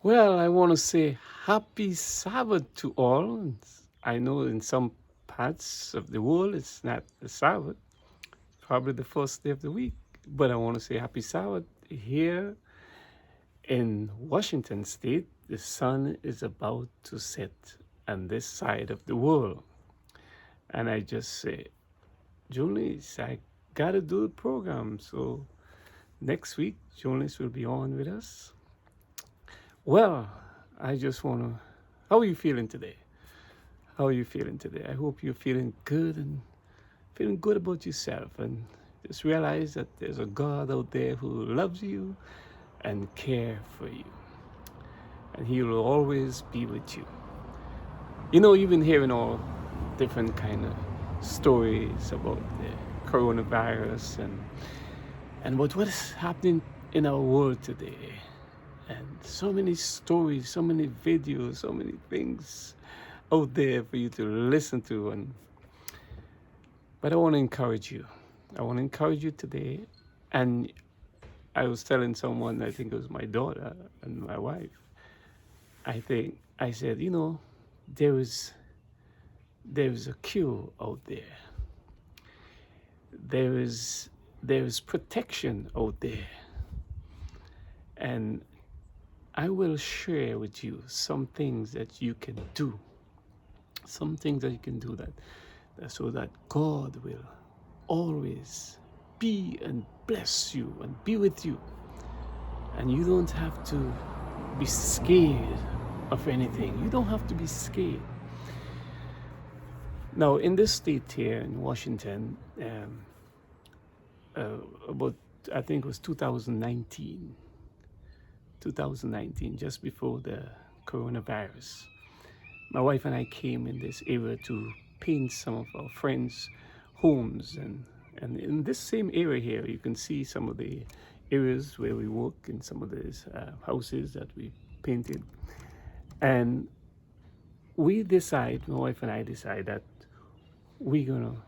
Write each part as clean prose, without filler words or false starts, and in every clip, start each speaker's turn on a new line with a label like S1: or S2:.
S1: Well, I want to say happy Sabbath to all. I know in some parts of the world it's not the Sabbath, probably the first day of the week. But I want to say happy Sabbath. Here in Washington State, the sun is about to set on this side of the world. And I just say, Jonas, I got to do the program. So next week, Jonas will be on with us. Well, I just want to, how are you feeling today? How are you feeling today? I hope you're feeling good and feeling good about yourself, and just realize that there's a God out there who loves you and care for you, and He will always be with you. You know, you've been hearing all different kind of stories about the coronavirus and what is happening in our world today, and so many stories, so many videos, so many things out there for you to listen to. But I want to encourage you. I want to encourage you today. And I was telling someone, I think it was my daughter and my wife, I said, there is a cure out there. There is protection out there. And I will share with you some things that you can do. Some things that you can do that so that God will always be and bless you and be with you. And you don't have to be scared of anything. You don't have to be scared. Now, in this state here in Washington, about, I think it was 2019, just before the coronavirus, my wife and I came in this area to paint some of our friends' homes. And in this same area here, you can see some of the areas where we work in some of these houses that we painted. And my wife and I decide that we're going to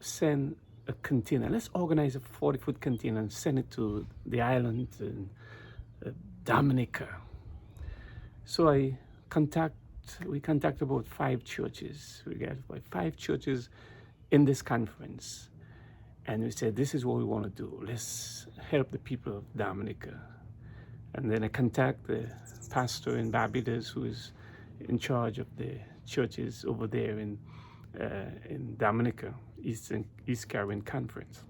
S1: send a container. Let's organize a 40-foot container and send it to the island in Dominica. So we contact about 5 churches. We got about 5 churches in this conference. And we said, this is what we want to do. Let's help the people of Dominica. And then I contact the pastor in Barbados, who is in charge of the churches over there in Dominica, East Caribbean Conference.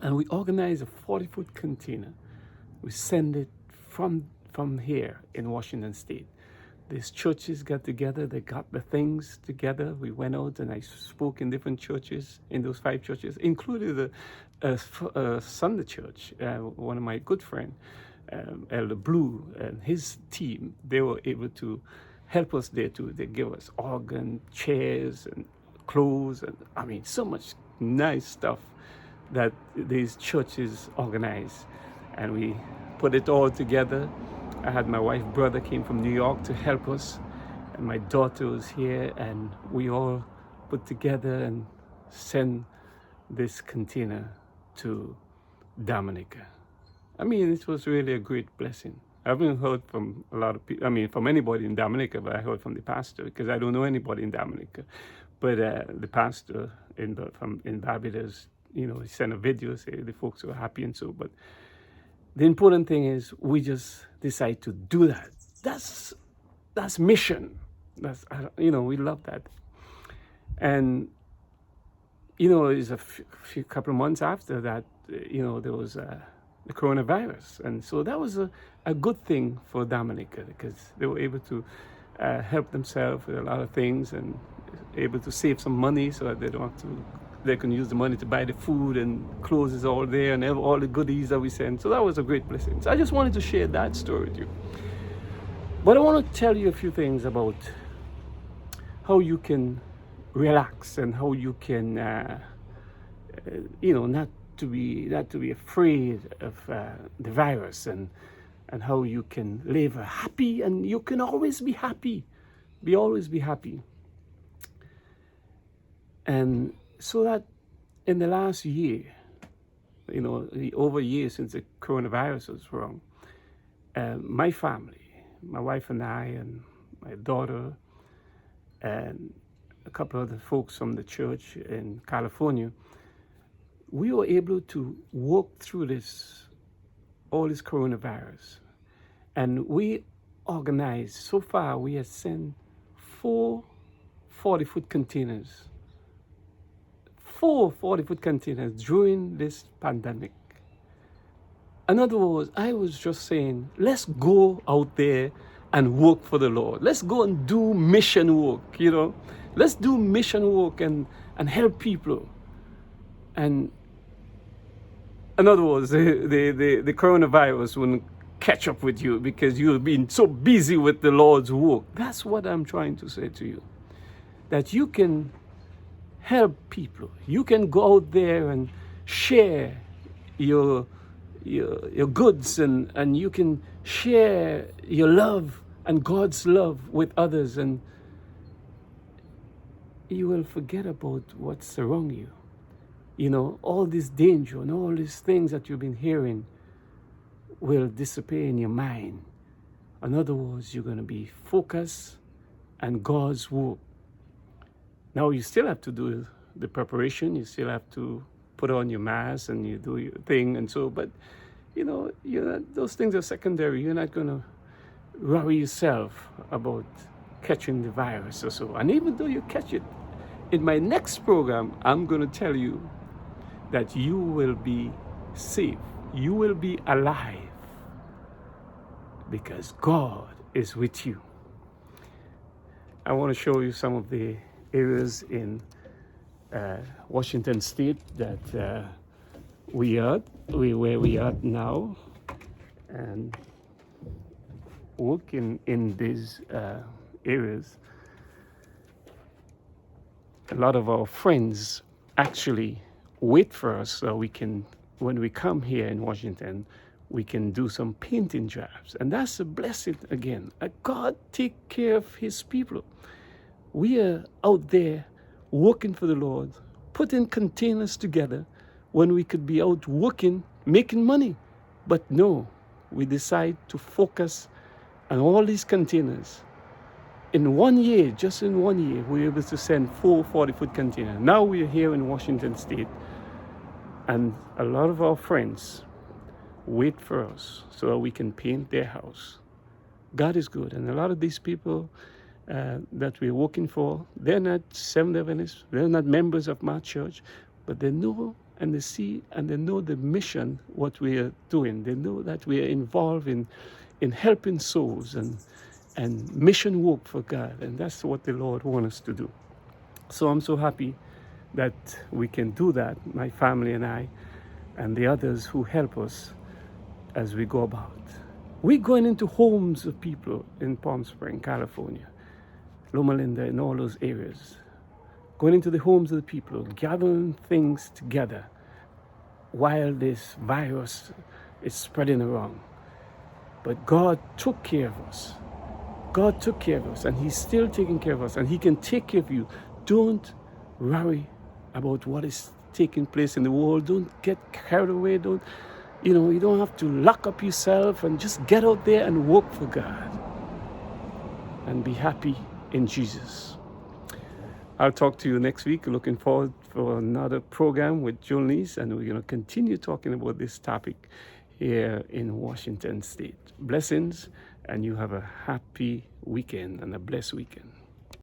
S1: And we organize a 40-foot container. We send it from here in Washington State. These churches got together, they got the things together. We went out and I spoke in different churches, in those 5 churches, including the Sunday church. One of my good friends, Elder Blue, and his team, they were able to help us there too. They gave us organ, chairs, and clothes, and I mean, so much nice stuff that these churches organized. And we put it all together. I had my wife's brother came from New York to help us, and my daughter was here, and we all put together and sent this container to Dominica. I mean, it was really a great blessing. I haven't heard from a lot of people, from anybody in Dominica, but I heard from the pastor, because I don't know anybody in Dominica. But the pastor in Barbados, he sent a video, say the folks were happy and so, but the important thing is we just decide to do that. That's mission. We love that. And it's a couple of months after that, there was the coronavirus, and so that was a good thing for Dominica, because they were able to help themselves with a lot of things and able to save some money so that they can use the money to buy the food, and clothes is all there, and all the goodies that we sent. So that was a great blessing. So I just wanted to share that story with you. But I want to tell you a few things about how you can relax and how you can, not to be afraid of the virus, and how you can live a happy, and you can always be happy. Always be happy. And so that in the last year, over a year since the coronavirus was wrong, my family, my wife and I and my daughter and a couple of the folks from the church in California, we were able to walk through all this coronavirus. And we organized, so far we have sent 4 40-foot containers. 4 40-foot containers during this pandemic. In other words, I was just saying, let's go out there and work for the Lord. Let's go and do mission work, Let's do mission work and help people. And in other words, the coronavirus wouldn't catch up with you because you've been so busy with the Lord's work. That's what I'm trying to say to you. That you can help people. You can go out there and share your goods and you can share your love and God's love with others, and you will forget about what's around you. All this danger and all these things that you've been hearing will disappear in your mind. In other words, you're going to be focused on God's work. Now, you still have to do the preparation. You still have to put on your mask and you do your thing and so, but, those things are secondary. You're not going to worry yourself about catching the virus or so. And even though you catch it, in my next program, I'm going to tell you that you will be safe. You will be alive because God is with you. I want to show you some of the areas in Washington State that where we are now, and working in these areas. A lot of our friends actually wait for us so we can, when we come here in Washington, we can do some painting jobs. And that's a blessing again. God take care of his people. We are out there working for the Lord, putting containers together when we could be out working, making money. But no, we decide to focus on all these containers. In 1 year, just in 1 year, we were able to send 4 40-foot containers. Now we are here in Washington State, and a lot of our friends wait for us so that we can paint their house. God is good, and a lot of these people that we're working for, they're not Seventh Adventists, they're not members of my church, but they know and they see and they know the mission, what we are doing. They know that we are involved in helping souls and mission work for God, and that's what the Lord wants us to do. So I'm so happy that we can do that, my family and I, and the others who help us as we go about. We're going into homes of people in Palm Springs, California, Loma Linda, in all those areas. Going into the homes of the people, gathering things together while this virus is spreading around. But God took care of us. God took care of us, and he's still taking care of us, and he can take care of you. Don't worry about what is taking place in the world. Don't get carried away. You don't have to lock up yourself, and just get out there and work for God and be happy in Jesus. I'll talk to you next week. Looking forward for another program with Jolene, and we're going to continue talking about this topic here in Washington State. Blessings, and you have a happy weekend and a blessed weekend.